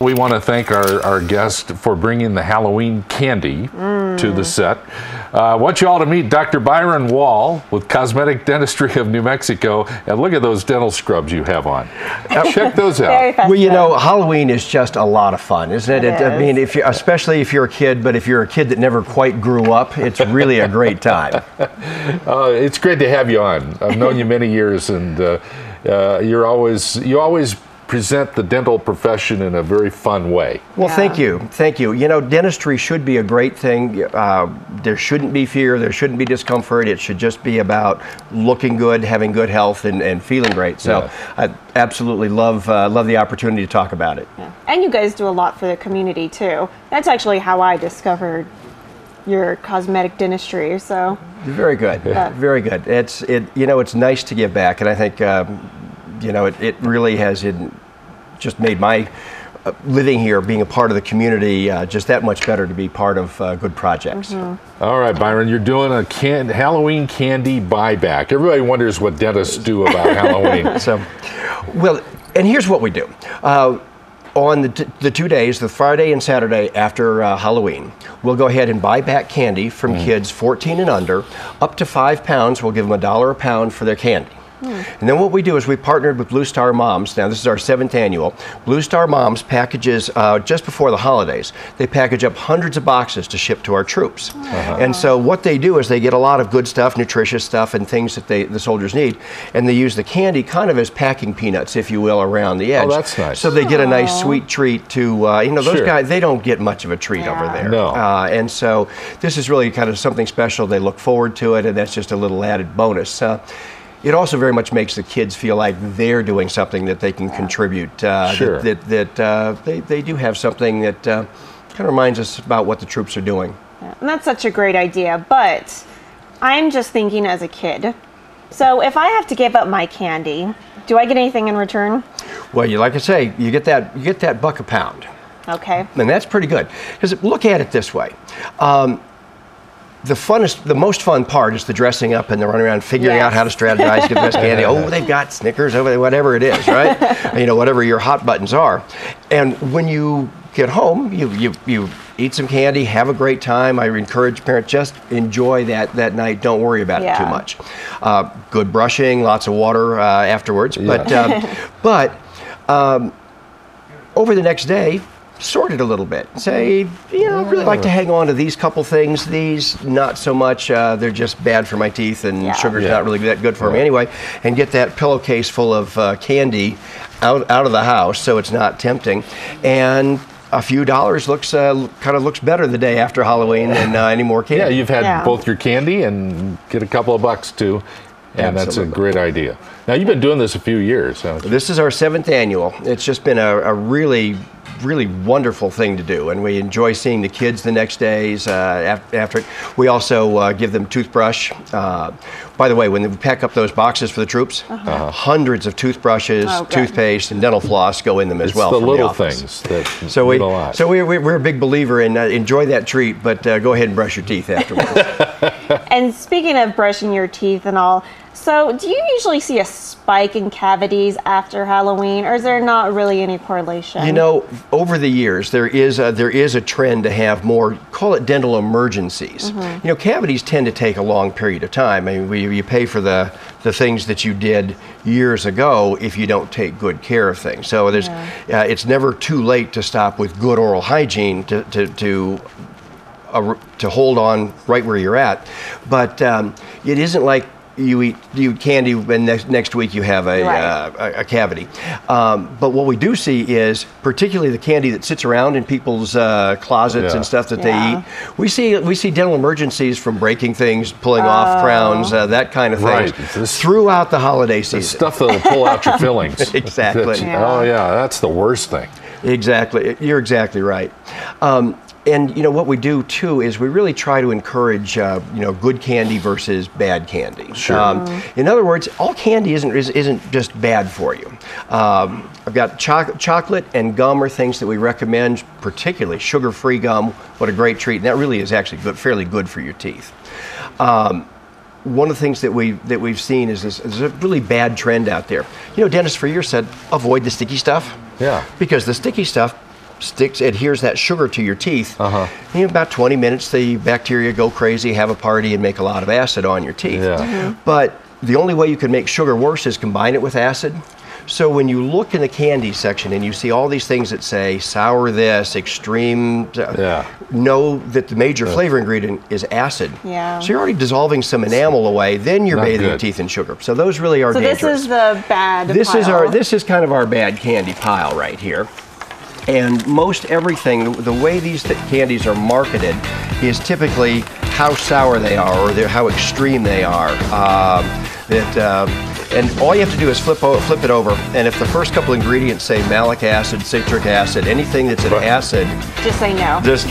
We want to thank our guest for bringing the Halloween candy to the set. I want you all to meet Dr. Byron Wall with Cosmetic Dentistry of New Mexico. And look at those dental scrubs you have on. Check those out. Well, you know, Halloween is just a lot of fun, isn't it? I mean, especially if you're a kid, but if you're a kid that never quite grew up, it's really a great time. It's great to have you on. I've known you many years, and you always present the dental profession in a very fun way. Well, thank you. Thank you. You know, dentistry should be a great thing. There shouldn't be fear. There shouldn't be discomfort. It should just be about looking good, having good health, and feeling great. So I absolutely love the opportunity to talk about it. Yeah. And you guys do a lot for the community, too. That's actually how I discovered your cosmetic dentistry. So very good. Very good. You know, it's nice to give back, and I think you know, it really has just made my living here, being a part of the community, just that much better to be part of good projects. All right, Byron, you're doing a Halloween candy buyback. Everybody wonders what dentists do about Halloween. Well, and here's what we do. On the 2 days, the Friday and Saturday after Halloween, we'll go ahead and buy back candy from kids 14 and under. Up to 5 pounds, we'll give them $1 a pound for their candy. And then what we do is we partnered with Blue Star Moms. Now, this is our 7th annual. Blue Star Moms packages, just before the holidays, they package up hundreds of boxes to ship to our troops. And so what they do is they get a lot of good stuff, nutritious stuff, and things that the soldiers need, and they use the candy kind of as packing peanuts, if you will, around the edge. Oh, that's nice. So they get a nice sweet treat to, you know, those guys, they don't get much of a treat over there. No. And so this is really kind of something special. They look forward to it, and that's just a little added bonus. It also very much makes the kids feel like they're doing something that they can contribute. That they do have something that kind of reminds us about what the troops are doing. Yeah, and that's such a great idea, but I'm just thinking as a kid. So if I have to give up my candy, do I get anything in return? Well, like I say, you get that $1 a pound. Okay. And that's pretty good. Because look at it this way. The most fun part is the dressing up and the running around figuring out how to strategize, get the best candy. Oh, they've got Snickers over there, whatever it is, right? You know, whatever your hot buttons are. And when you get home, you eat some candy, have a great time. I encourage parents, just enjoy that night. Don't worry about it too much. Good brushing, lots of water afterwards. But over the next day, sort it a little bit. Say, you know, I'd really like to hang on to these couple things. These, not so much. They're just bad for my teeth, and sugar's not really that good for me anyway. And get that pillowcase full of candy out of the house so it's not tempting. And a few dollars kind of looks better the day after Halloween than any more candy. Yeah, you've had both your candy and get a couple of bucks too. And that's a great idea. Now, you've been doing this a few years, haven't you? This is our 7th annual. It's just been a really wonderful thing to do, and we enjoy seeing the kids the next days after it. We also give them toothbrush. By the way, when we pack up those boxes for the troops, hundreds of toothbrushes, toothpaste, and dental floss go in them as well. It's the little things that mean a lot. So we're a big believer in enjoy that treat, but go ahead and brush your teeth afterwards. And speaking of brushing your teeth and all, so do you usually see a spike in cavities after Halloween, or is there not really any correlation? You know, over the years, there is a trend to have more, call it dental emergencies. You know, cavities tend to take a long period of time. I mean, you pay for the things that you did years ago if you don't take good care of things. So there's, it's never too late to stop with good oral hygiene to hold on right where you're at. But it isn't like you eat candy and next week you have a cavity. But what we do see is, particularly the candy that sits around in people's closets and stuff that they eat, we see dental emergencies from breaking things, pulling off crowns, that kind of thing, throughout the holiday season. The stuff that'll pull out your fillings. Exactly. Oh yeah, that's the worst thing. Exactly. You're exactly right. And you know what we do too is we really try to encourage you know, good candy versus bad candy. Sure. In other words, all candy isn't just bad for you. I've got chocolate and gum are things that we recommend, particularly sugar-free gum. What a great treat! And that really is actually fairly good for your teeth. One of the things that we've seen is there's a really bad trend out there. You know, dentists for years said avoid the sticky stuff. Yeah. Because the sticky stuff adheres that sugar to your teeth. In about 20 minutes, the bacteria go crazy, have a party, and make a lot of acid on your teeth. But the only way you can make sugar worse is combine it with acid. So when you look in the candy section and you see all these things that say sour this, extreme, know that the major flavor ingredient is acid. So you're already dissolving some enamel away, then you're bathing your teeth in sugar. So those really are dangerous. So this is the bad pile. This is kind of our bad candy pile right here. And most everything, the way these candies are marketed is typically how sour they are or how extreme they are. And all you have to do is flip it over, and if the first couple ingredients say malic acid, citric acid, anything that's an acid, just say no. Just